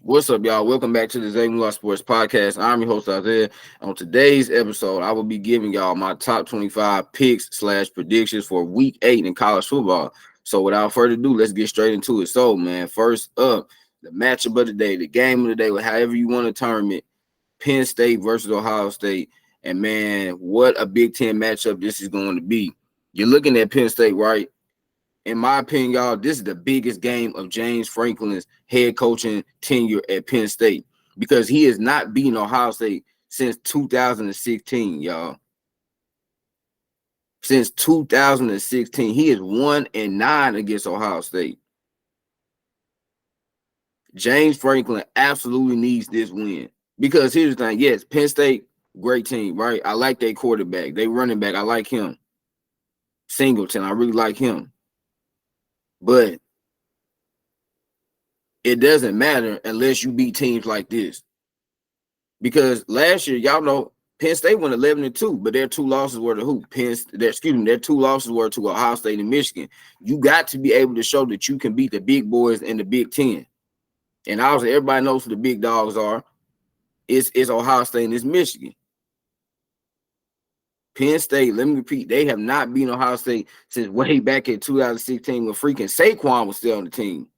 What's up, y'all? Welcome back to the Zay Sports Podcast. I'm your host, Isaiah. On today's episode, I will be giving y'all my top 25 picks / predictions for week 8 in college football. So without further ado, let's get straight into it. So, man, first up, the matchup of the day, the game of the day, however you want to term it, Penn State versus Ohio State. And, man, what a Big Ten matchup this is going to be. You're looking at Penn State, right? In my opinion, y'all, this is the biggest game of James Franklin's head coaching tenure at Penn State because he has not beaten Ohio State since 2016, y'all. Since 2016, he is 1-9 against Ohio State. James Franklin absolutely needs this win because here's the thing. Yes, Penn State, great team, right? I like their quarterback, they running back. I like him. Singleton, I really like him. But it doesn't matter unless you beat teams like this. Because last year, y'all know, Penn State went 11-2, but their two losses were to who? Their two losses were to Ohio State and Michigan. You got to be able to show that you can beat the big boys in the Big Ten. And obviously, everybody knows who the big dogs are. It's Ohio State and it's Michigan. Penn State, let me repeat, they have not beaten Ohio State since way back in 2016 when freaking Saquon was still on the team.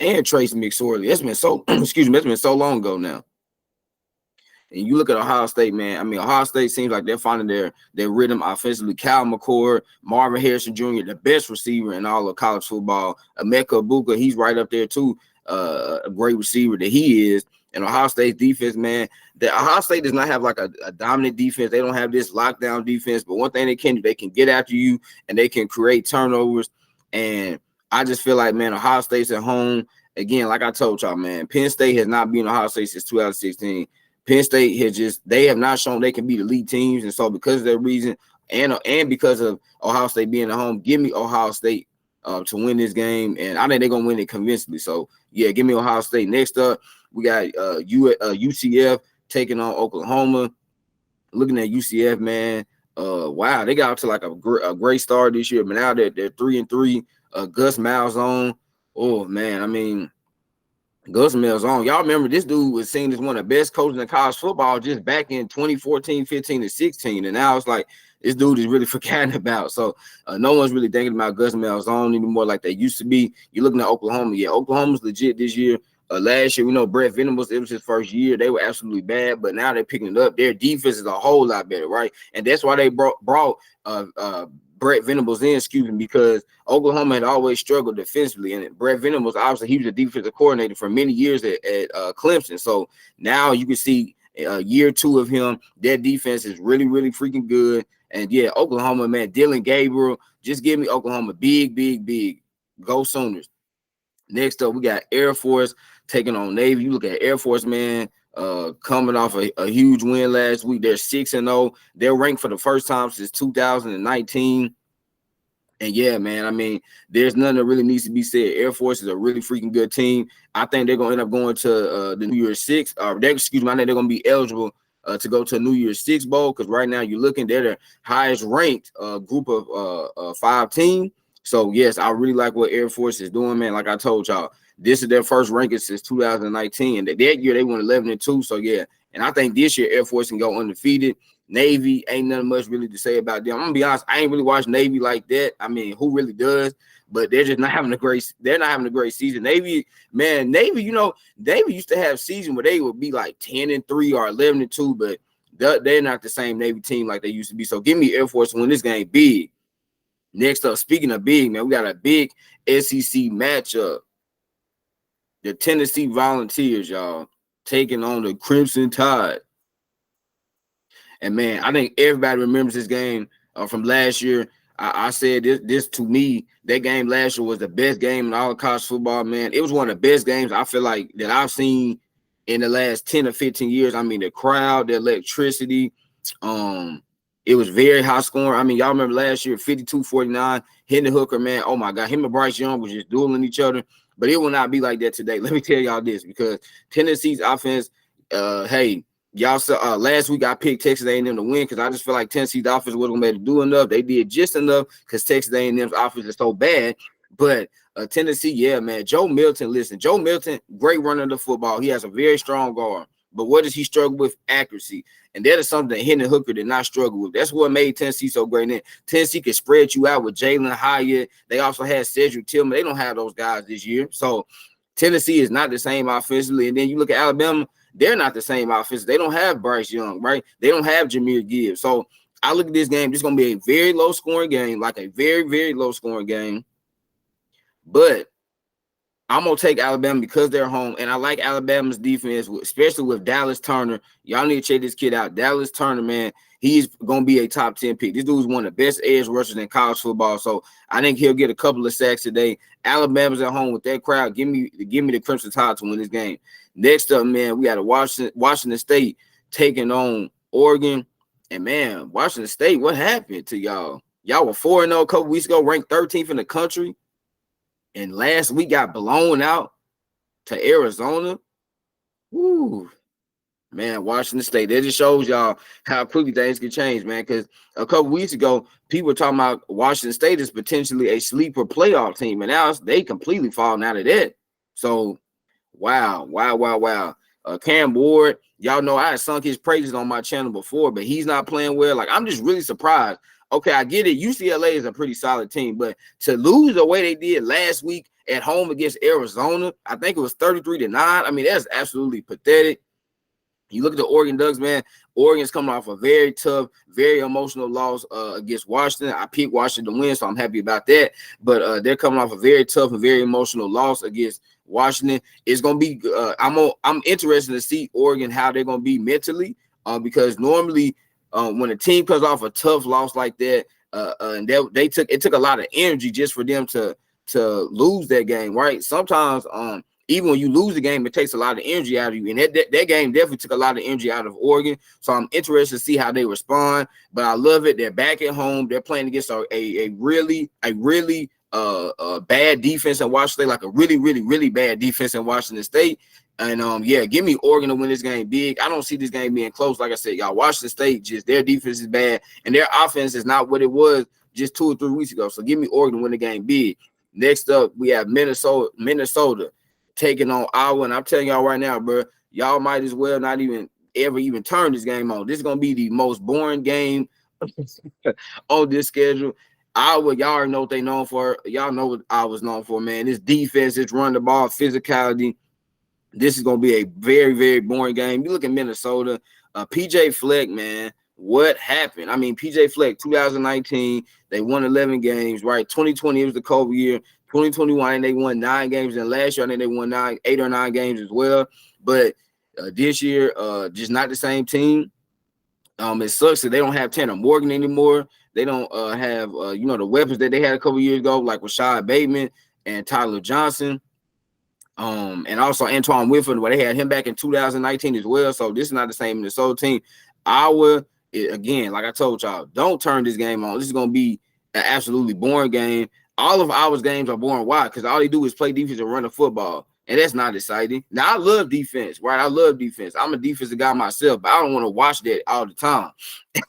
And Tracy McSorley. It's been so, it's been so long ago now. And you look at Ohio State, man. I mean, Ohio State seems like they're finding their rhythm offensively. Cal McCord, Marvin Harrison Jr., the best receiver in all of college football. Emeka Ibuka, he's right up there too. A great receiver that he is. And Ohio State's defense, man, Ohio State does not have like a dominant defense. They don't have this lockdown defense. But one thing they can do, they can get after you and they can create turnovers. And I just feel like, man, Ohio State's at home. Again, like I told y'all, man, Penn State has not been Ohio State since 2016. Penn State they have not shown they can beat elite teams. And so because of that reason and because of Ohio State being at home, give me Ohio State to win this game. And I think they're going to win it convincingly. So, yeah, give me Ohio State. Next up, we got UCF taking on Oklahoma. Looking at UCF, man, wow, they got out to like a great start this year. But now they're 3-3. Gus Malzahn. Oh, man, I mean, Gus Malzahn, y'all remember this dude was seen as one of the best coaches in college football just back in 2014, 15, and 16. And now it's like this dude is really forgotten about. So no one's really thinking about Gus Malzahn anymore like they used to be. You're looking at Oklahoma. Yeah, Oklahoma's legit this year. Last year, we know Brett Venables, it was his first year. They were absolutely bad, but now they're picking it up. Their defense is a whole lot better, right? And that's why they brought Brett Venables in, because Oklahoma had always struggled defensively. And Brett Venables, obviously, he was a defensive coordinator for many years at Clemson. So now you can see year 2 of him, their defense is really, really freaking good. And, yeah, Oklahoma, man, Dylan Gabriel, just give me Oklahoma. Big, big, big. Go Sooners. Next up, we got Air Force taking on Navy. You look at Air Force, man, coming off a huge win last week. They're 6-0. They're ranked for the first time since 2019. And yeah, man, I mean, there's nothing that really needs to be said. Air Force is a really freaking good team. I think they're going to end up going to the New Year's Six. I think they're going to be eligible to go to a New Year's Six bowl because right now you're looking, they're the highest ranked group of 5 team. So, yes, I really like what Air Force is doing, man. Like I told y'all, this is their first ranking since 2019. And that year they went 11-2. So, yeah, and I think this year Air Force can go undefeated. Navy, ain't nothing much really to say about them. I'm gonna be honest, I ain't really watched Navy like that. I mean, who really does? But they're just not having a great. They're not having a great season. Navy, man, Navy. You know, Navy used to have season where they would be like 10-3 or 11-2, but they're not the same Navy team like they used to be. So give me Air Force to win this game big. Next up, speaking of big, man, we got a big SEC matchup. The Tennessee Volunteers, y'all, taking on the Crimson Tide. And, man, I think everybody remembers this game from last year. I said this to me, that game last year was the best game in all of college football, man. It was one of the best games I feel like that I've seen in the last 10 or 15 years. I mean, the crowd, the electricity, it was very high scoring. I mean, y'all remember last year, 52-49, Hendon Hooker, man. Oh, my God. Him and Bryce Young was just dueling each other. But it will not be like that today. Let me tell y'all this, because Tennessee's offense, hey, y'all saw last week I picked Texas A&M to win because I just feel like Tennessee's offense wasn't going to do enough. They did just enough because Texas A&M's offense is so bad. But Tennessee, yeah, man. Joe Milton, listen, Joe Milton, great runner of the football. He has a very strong arm. But what does he struggle with? Accuracy. And that is something that Hendon Hooker did not struggle with. That's what made Tennessee so great. And Tennessee could spread you out with Jalen Hyatt. They also had Cedric Tillman. They don't have those guys this year. So Tennessee is not the same offensively. And then you look at Alabama, they're not the same offense. They don't have Bryce Young, right? They don't have Jahmyr Gibbs. So I look at this game. This is going to be a very low-scoring game, like a very, very low-scoring game. But I'm going to take Alabama because they're home, and I like Alabama's defense, especially with Dallas Turner. Y'all need to check this kid out. Dallas Turner, man, he's going to be a top 10 pick. This dude's one of the best edge rushers in college football, so I think he'll get a couple of sacks today. Alabama's at home with that crowd. Give me the Crimson Tide to win this game. Next up, man, we got Washington State taking on Oregon. And, man, Washington State, what happened to y'all? Y'all were 4-0 a couple weeks ago, ranked 13th in the country. And last week got blown out to Arizona. Woo. Man, Washington State. That just shows y'all how quickly things can change, man. Because a couple weeks ago, people were talking about Washington State is potentially a sleeper playoff team. And now they completely fallen out of that. So, wow. Cam Ward, y'all know I had sunk his praises on my channel before, but he's not playing well. Like, I'm just really surprised. Okay, I get it. UCLA is a pretty solid team, but to lose the way they did last week at home against Arizona, I think it was 33-9. I mean, that's absolutely pathetic. You look at the Oregon Ducks, man. Oregon's coming off a very tough, very emotional loss against Washington. I picked Washington to win, so I'm happy about that. But they're coming off a very tough and very emotional loss against Washington. It's gonna be. I'm interested to see Oregon how they're gonna be mentally, because normally when a team comes off a tough loss like that, and they took a lot of energy just for them to lose that game, right? Sometimes even when you lose the game, it takes a lot of energy out of you. And that game definitely took a lot of energy out of Oregon. So I'm interested to see how they respond. But I love it. They're back at home. They're playing against a really bad defense in Washington State, like a really bad defense in Washington State. And yeah, give me Oregon to win this game big. I don't see this game being close. Like I said, y'all, Washington State, just their defense is bad, and their offense is not what it was just 2 or 3 weeks ago. So give me Oregon to win the game big. Next up, we have Minnesota taking on Iowa. And I'm telling y'all right now, bro, y'all might as well not even turn this game on. This is going to be the most boring game on this schedule. Iowa, y'all already know what they known for. Y'all know what Iowa's known for, man. This defense, it's run the ball, physicality. This is going to be a very boring game. You look at Minnesota, PJ Fleck, man. What happened? I mean, PJ Fleck, 2019, they won 11 games, right? 2020, it was the COVID year. 2021, they won 9 games. And last year, I think they won 8 or 9 games as well. But this year, just not the same team. It sucks that they don't have Tanner Morgan anymore. They don't have, the weapons that they had a couple years ago, like Rashad Bateman and Tyler Johnson. And also Antoine Winfield, where they had him back in 2019 as well. So this is not the same Minnesota team. Iowa, again, like I told y'all, don't turn this game on. This is going to be an absolutely boring game. All of Iowa's games are boring. Why? Because all they do is play defense and run the football. And that's not exciting. Now, I love defense, right? I love defense. I'm a defensive guy myself, but I don't want to watch that all the time.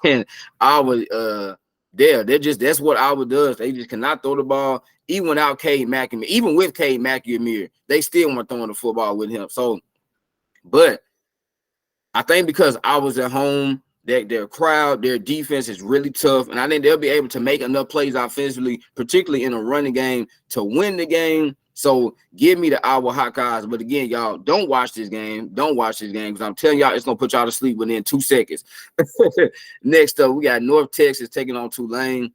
And Iowa, that's what Iowa does. They just cannot throw the ball. Even without Cade McNamara, even with Cade McNamara, they still want throwing the football with him. So, but I think because I was at home, their crowd, their defense is really tough, and I think they'll be able to make enough plays offensively, particularly in a running game, to win the game. So give me the Iowa Hawkeyes. But again, y'all, don't watch this game. Don't watch this game, because I'm telling y'all, it's going to put y'all to sleep within 2 seconds. Next up, we got North Texas taking on Tulane.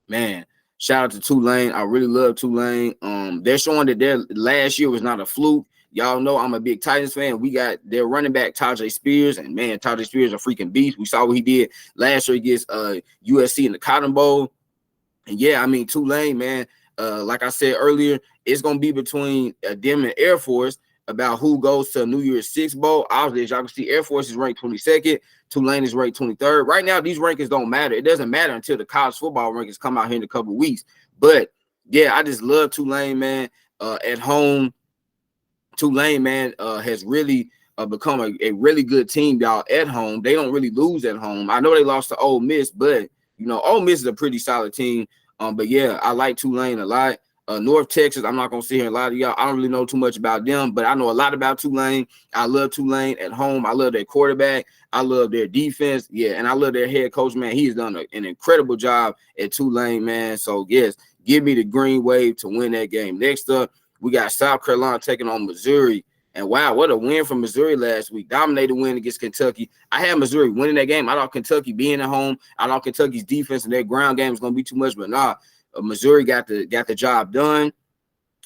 Man, shout out to Tulane. I really love Tulane. They're showing that their last year was not a fluke. Y'all know I'm a big Titans fan. We got their running back, Tajay Spears, and man, Tajay Spears is a freaking beast. We saw what he did last year against USC in the Cotton Bowl. And yeah, I mean, Tulane, man, like I said earlier, it's going to be between them and Air Force about who goes to New Year's Six Bowl. Obviously, as y'all can see, Air Force is ranked 22nd. Tulane is ranked 23rd. Right now, these rankings don't matter. It doesn't matter until the college football rankings come out here in a couple of weeks. But, yeah, I just love Tulane, man. At home, Tulane, man, has really become a really good team, y'all, at home. They don't really lose at home. I know they lost to Ole Miss, but, Ole Miss is a pretty solid team. But, yeah, I like Tulane a lot. North Texas, I'm not gonna sit here and lie to y'all. I don't really know too much about them, but I know a lot about Tulane. I love Tulane at home. I love their quarterback. I love their defense. Yeah, and I love their head coach, man. He's done an incredible job at Tulane, man. So yes, give me the green wave to win that game. Next up, we got South Carolina taking on Missouri. And wow, what a win from Missouri last week. Dominated win against Kentucky. I had Missouri winning that game. I thought Kentucky being at home. I thought Kentucky's defense and their ground game was going to be too much, but nah. Missouri got the job done.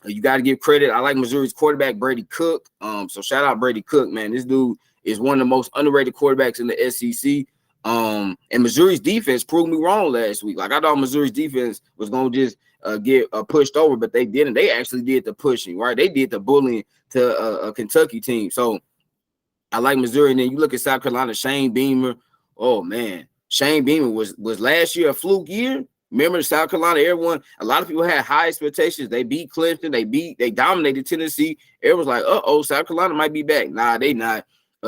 You got to give credit. I like Missouri's quarterback, Brady Cook. So shout out Brady Cook, man. This dude is one of the most underrated quarterbacks in the SEC. And Missouri's defense proved me wrong last week. Like I thought Missouri's defense was gonna just get pushed over, but they didn't. They actually did the pushing, right? They did the bullying to a Kentucky team. So I like Missouri. And then you look at South Carolina, Shane Beamer. Oh man, Shane Beamer was last year a fluke year. Remember South Carolina, a lot of people had high expectations. They beat Clemson, they dominated Tennessee. Everyone's like, South Carolina might be back. Nah, they not.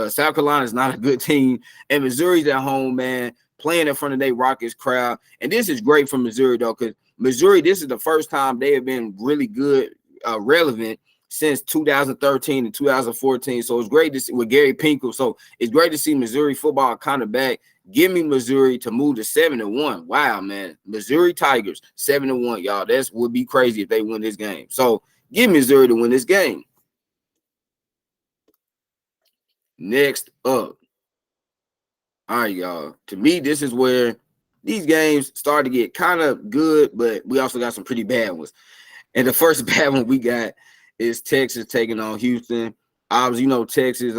South Carolina is not a good team. And Missouri's at home, man, playing in front of their Rockets crowd. And this is great for Missouri, though, because Missouri, this is the first time they have been really good, relevant since 2013 and 2014. So it's great to see with Gary Pinkel. So it's great to see Missouri football kind of back. Give me Missouri to move to 7-1. Wow, man. Missouri Tigers, 7-1, y'all. That would be crazy if they win this game. So give Missouri to win this game. Next up. All right, y'all. To me, this is where these games start to get kind of good, but we also got some pretty bad ones. And the first bad one we got is Texas taking on Houston. Obviously, Texas,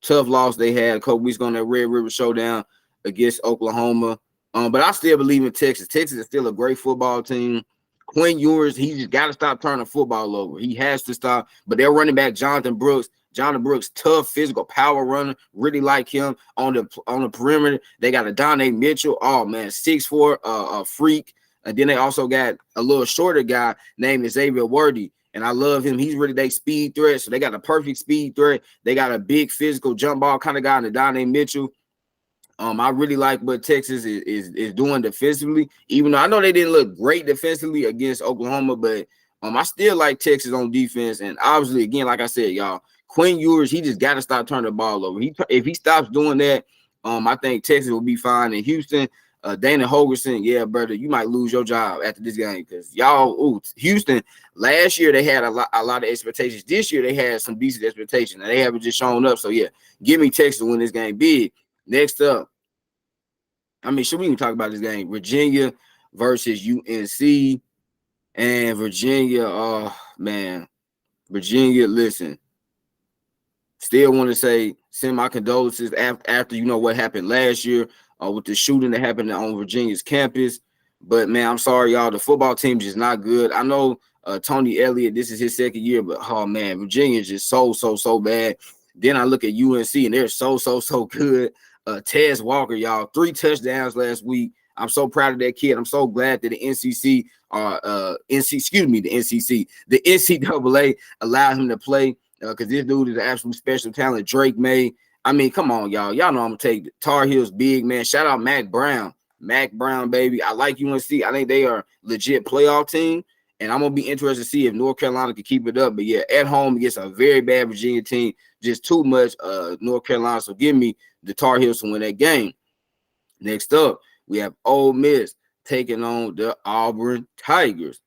tough loss they had a couple weeks ago on that Red River Showdown against Oklahoma. But I still believe in Texas. Texas is still a great football team. Quinn Ewers, he just got to stop turning the football over. He has to stop. But they're running back Jonathan Brooks. Jonathan Brooks, tough, physical, power runner. Really like him on the perimeter. They got Adonai Mitchell. Oh, man, 6'4", a freak. And then they also got a little shorter guy named Xavier Worthy. And I love him. He's really their speed threat. So they got a perfect speed threat. They got a big physical jump ball kind of guy in Adonai Mitchell. I really like what Texas is doing defensively, even though I know they didn't look great defensively against Oklahoma, but I still like Texas on defense. And obviously, again, like I said, y'all, Quinn Ewers, he just got to stop turning the ball over. If he stops doing that, I think Texas will be fine. In Houston, Dana Holgerson, yeah, brother, you might lose your job after this game because y'all, Houston, last year they had a lot of expectations. This year they had some decent expectations, and they haven't just shown up. So, yeah, give me Texas to win this game big. Next up, should we even talk about this game? Virginia versus UNC. And Virginia, oh, man. Virginia, listen. Still want to say send my condolences after what happened last year with the shooting that happened on Virginia's campus. But, man, I'm sorry, y'all. The football team is just not good. I know Tony Elliott, this is his second year, but, oh, man, Virginia is just so bad. Then I look at UNC, and they're so good. Tez Walker, y'all, 3 touchdowns last week. I'm so proud of that kid. I'm so glad that the NCAA allowed him to play because this dude is an absolute special talent. Drake May. Come on, y'all. Y'all know I'm going to take the Tar Heels big, man. Shout out Mac Brown. Mac Brown, baby. I like UNC. I think they are legit playoff team, and I'm going to be interested to see if North Carolina can keep it up. But, yeah, at home against a very bad Virginia team, just too much North Carolina. So give me the Tar Heels to win that game. Next up, we have Ole Miss taking on the Auburn Tigers.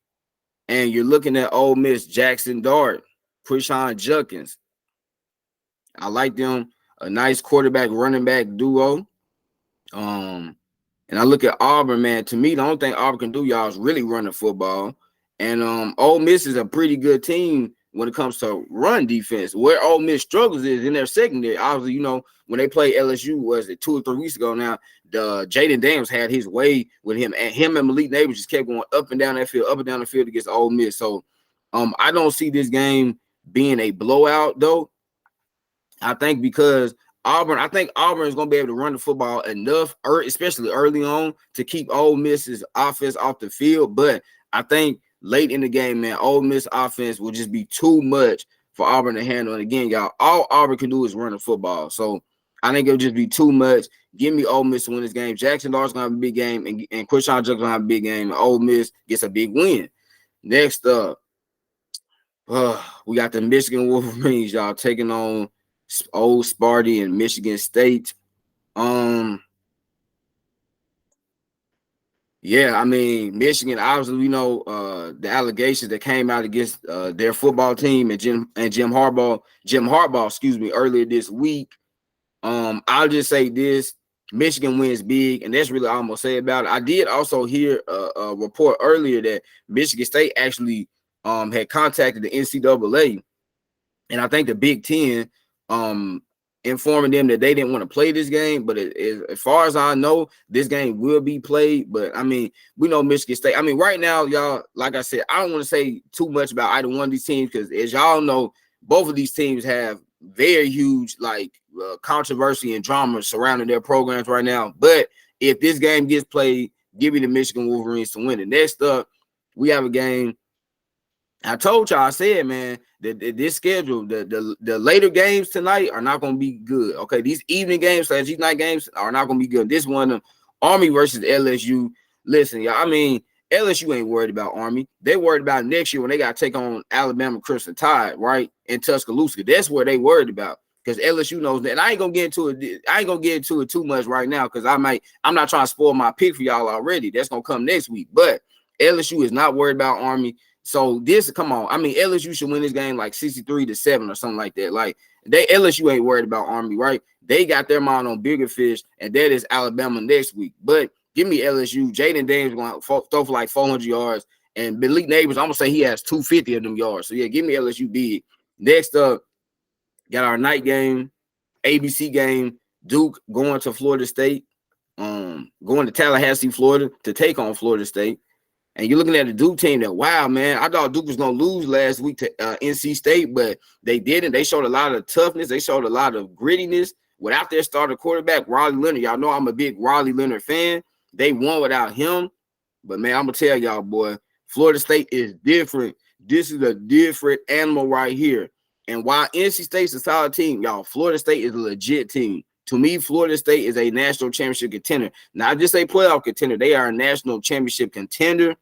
And you're looking at Ole Miss, Jackson Dart, Krishan Judkins. I like them. A nice quarterback, running back duo. And I look at Auburn, man. To me, the only thing Auburn can do, y'all, is really run the football. And Ole Miss is a pretty good team when it comes to run defense. Where Ole Miss struggles is in their secondary. Obviously, when they played LSU, was it 2 or 3 weeks ago now, Jaden Daniels had his way with him. And him and Malik Neighbors just kept going up and down the field against Ole Miss. So I don't see this game being a blowout, though. I think because Auburn is going to be able to run the football enough, especially early on, to keep Ole Miss's offense off the field. But I think late in the game, man, Ole Miss offense will just be too much for Auburn to handle. And again, y'all, all Auburn can do is run the football. So I think it'll just be too much. Give me Ole Miss to win this game. Jackson Dart's going to have a big game, and Krishan Judkins going to have a big game. And Ole Miss gets a big win. Next up, we got the Michigan Wolverines, y'all, taking on old Sparty and Michigan State. Yeah, I mean, Michigan, obviously, we know the allegations that came out against their football team and Jim Harbaugh, excuse me, earlier this week. I'll just say this: Michigan wins big, and that's really all I'm gonna say about it. I did also hear a report earlier that Michigan State actually had contacted the NCAA, and I think the Big Ten informing them that they didn't want to play this game. But as far as I know, this game will be played. But I mean, we know Michigan State. I mean, right now, y'all, like I said, I don't want to say too much about either one of these teams because, as y'all know, both of these teams have very huge controversy and drama surrounding their programs right now. But if this game gets played, give me the Michigan Wolverines to win it. Next up, we have a game. I told y'all, I said, man, that this schedule, the later games tonight are not going to be good. Okay, these evening games, these night games are not going to be good. This one, Army versus LSU. Listen, y'all, I mean, LSU ain't worried about Army. They worried about next year when they got to take on Alabama Crimson Tide, right, in Tuscaloosa. That's where they worried about because LSU knows that. And I ain't gonna get into it. I ain't gonna get into it too much right now because I'm not trying to spoil my pick for y'all already. That's gonna come next week. But LSU is not worried about Army. So come on. I mean, LSU should win this game like 63-7 or something like that. Like LSU ain't worried about Army, right? They got their mind on bigger fish, and that is Alabama next week. But give me LSU. Jaden Daniels going to throw for like 400 yards, and Malik Neighbors, I'm gonna say he has 250 of them yards. So yeah, give me LSU big. Next up, got our night game, ABC game. Duke going to Florida State, going to Tallahassee, Florida to take on Florida State. And you're looking at the Duke team that, wow, man, I thought Duke was going to lose last week to NC State, but they didn't. They showed a lot of toughness. They showed a lot of grittiness without their starter quarterback, Riley Leonard. Y'all know I'm a big Riley Leonard fan. They won without him. But, man, I'm going to tell y'all, boy, Florida State is different. This is a different animal right here. And while NC State's a solid team, y'all, Florida State is a legit team. To me, Florida State is a national championship contender. Not just a playoff contender. They are a national championship contender.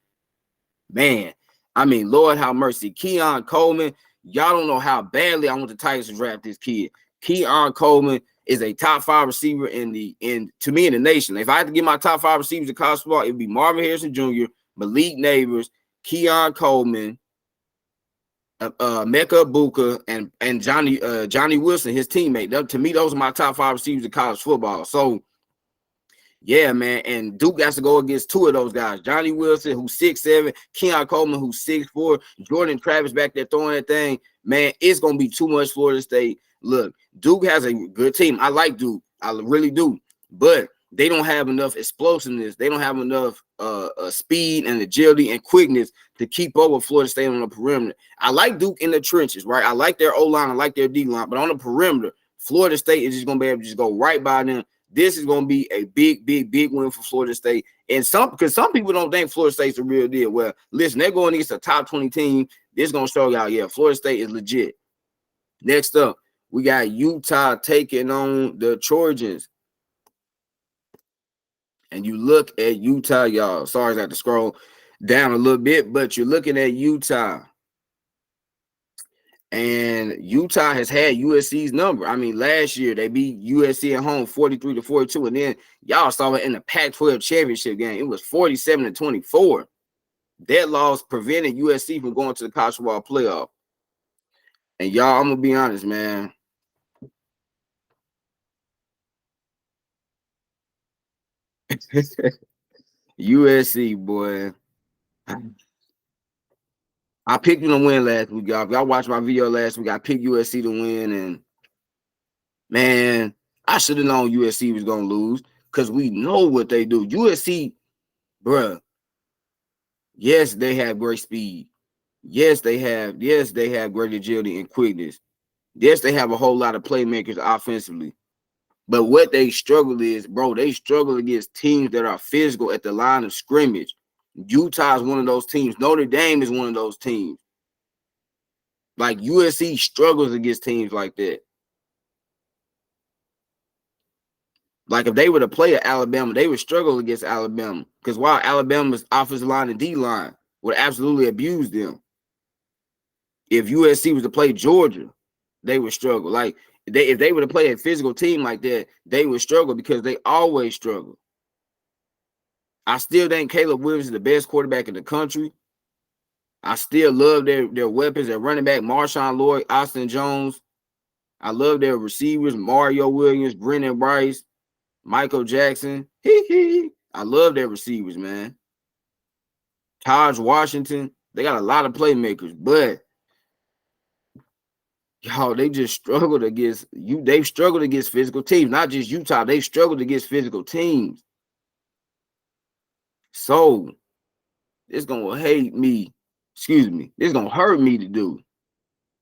Man, I mean, Lord have mercy. Keon Coleman, y'all don't know how badly I want the Tigers to draft this kid. Keon Coleman is a top 5 receiver in the nation. If I had to get my top 5 receivers in college football, it would be Marvin Harrison Jr., Malik Neighbors, Keon Coleman, Mecca Buka, and Johnny Wilson, his teammate. To me, those are my top 5 receivers in college football. So, yeah, man, and Duke has to go against 2 of those guys. Johnny Wilson, who's 6'7", Keon Coleman, who's 6'4", Jordan Travis back there throwing that thing. Man, it's going to be too much Florida State. Look, Duke has a good team. I like Duke. I really do. But they don't have enough explosiveness. They don't have enough speed and agility and quickness to keep up with Florida State on the perimeter. I like Duke in the trenches, right? I like their O-line. I like their D-line. But on the perimeter, Florida State is just going to be able to just go right by them. This is going to be a big, big, big win for Florida State. And because some people don't think Florida State's a real deal. Well, listen, they're going against a top 20 team. This is going to show y'all, yeah, Florida State is legit. Next up, we got Utah taking on the Trojans. And you look at Utah, y'all. Sorry, I have to scroll down a little bit, but you're looking at Utah. And Utah has had USC's number. I mean, last year they beat USC at home 43-42. And then y'all saw it in the Pac-12 championship game. It was 47-24. That loss prevented USC from going to the college football playoff. And y'all, I'm going to be honest, man. USC, boy. I picked them to win last week, y'all. If y'all watched my video last week, I picked USC to win. And, man, I should have known USC was going to lose because we know what they do. USC, bruh, yes, they have great speed. Yes, they have great agility and quickness. Yes, they have a whole lot of playmakers offensively. But what they struggle is, bro, they struggle against teams that are physical at the line of scrimmage. Utah is one of those teams. Notre Dame is one of those teams. Like USC struggles against teams like that. Like if they were to play at Alabama, they would struggle against Alabama. Because while Alabama's offensive line and D line would absolutely abuse them. If USC was to play Georgia, they would struggle. Like if they were to play a physical team like that, they would struggle because they always struggle. I still think Caleb Williams is the best quarterback in the country. I still love their weapons at running back, Marshawn Lloyd, Austin Jones. I love their receivers, Mario Williams, Brendan Bryce, Michael Jackson. I love their receivers, man. Taj Washington. They got a lot of playmakers, but y'all, they just struggled against you. They've struggled against physical teams, not just Utah. They struggled against physical teams. So it's gonna hate me. Excuse me. It's gonna hurt me to do.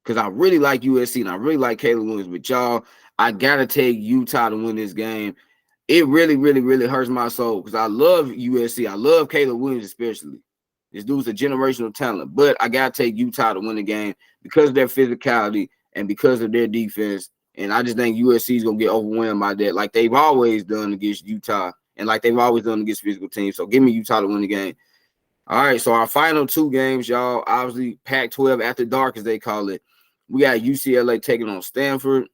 Because I really like USC and I really like Caleb Williams. But y'all, I gotta take Utah to win this game. It really, really, really hurts my soul because I love USC. I love Caleb Williams especially. This dude's a generational talent. But I gotta take Utah to win the game because of their physicality and because of their defense. And I just think USC is gonna get overwhelmed by that, like they've always done against Utah and like they've always done against physical teams. So give me Utah to win the game. All right, so our final two games, y'all, obviously Pac-12 after dark, as they call it. We got UCLA taking on Stanford.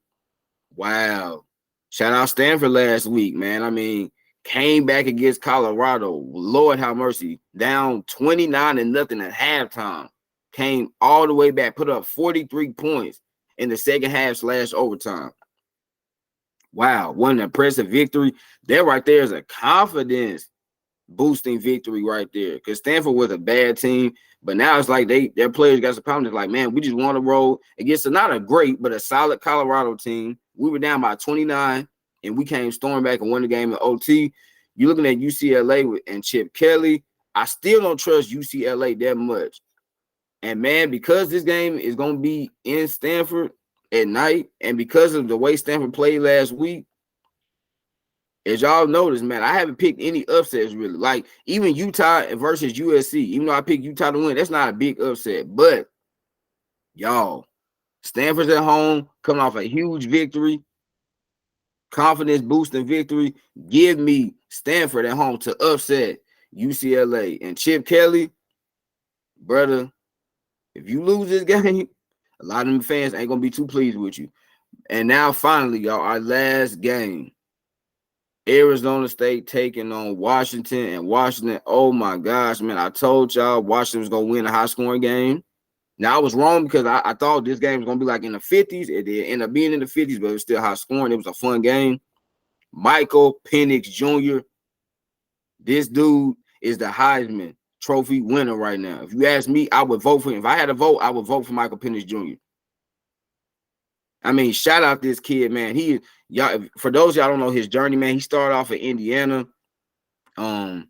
Wow. Shout out Stanford last week, man. I mean, came back against Colorado. Lord have mercy. Down 29-0 at halftime. Came all the way back, put up 43 points in the second half / overtime. Wow, what an impressive victory. That right there is a confidence boosting victory right there, because Stanford was a bad team, but now it's like their players got some confidence. Like, man, we just want to roll against not a great but a solid Colorado team. We were down by 29 and we came storming back and won the game in OT. You're looking at UCLA and Chip Kelly. I still don't trust UCLA that much. And man, because this game is going to be in Stanford at night, and because of the way Stanford played last week, as y'all notice, man, I haven't picked any upsets really. Like even Utah versus USC, even though I picked Utah to win, that's not a big upset. But y'all, Stanford's at home, coming off a huge victory, confidence boosting victory. Give me Stanford at home to upset UCLA. And Chip Kelly, brother, if you lose this game, a lot of them fans ain't gonna be too pleased with you. And now finally, y'all, our last game. Arizona State taking on Washington, and Washington, oh my gosh, man, I told y'all Washington was going to win a high-scoring game. Now, I was wrong because I thought this game was going to be like in the 50s. It did end up being in the 50s, but it was still high-scoring. It was a fun game. Michael Penix Jr., this dude is the Heisman Trophy winner right now. If you ask me, I would vote for him. If I had a vote, I would vote for Michael Penix Jr. I mean, shout out this kid, man. Y'all, for those y'all don't know his journey, man, he started off in Indiana. And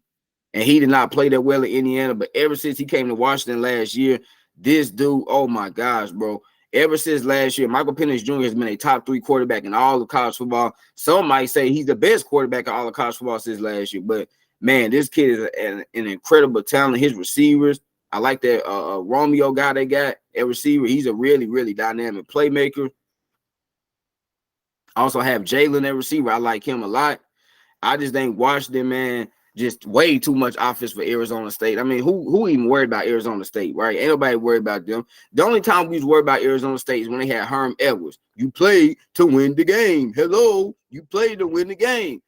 he did not play that well in Indiana, but ever since he came to Washington last year, this dude, oh my gosh, bro. Ever since last year, Michael Penix Jr. has been a top 3 quarterback in all of college football. Some might say he's the best quarterback in all of college football since last year. But man, this kid is an incredible talent. His receivers, I like that Romeo guy they got at receiver. He's a really, really dynamic playmaker. I also have Jalen at receiver. I like him a lot. I just think Washington, man, just way too much offense for Arizona State. I mean, who even worried about Arizona State, right? Ain't nobody worried about them. The only time we was worried about Arizona State is when they had Herm Edwards. You played to win the game. Hello, you played to win the game.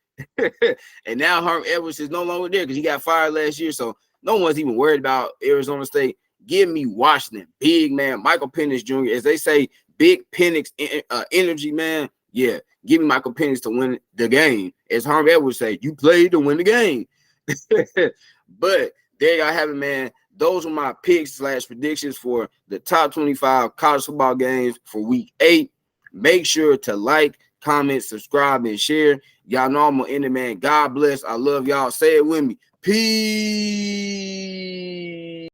And now Herm Edwards is no longer there because he got fired last year. So no one's even worried about Arizona State. Give me Washington. Big man, Michael Penix Jr. As they say, big Penix energy, man. Yeah, give me Michael Penix to win the game. As Herm Edwards say, you played to win the game. But there y'all have it, man. Those are my picks / predictions for the top 25 college football games for week 8. Make sure to like, comment, subscribe, and share. Y'all know I'm gonna end it, man. God bless. I love y'all. Say it with me. Peace.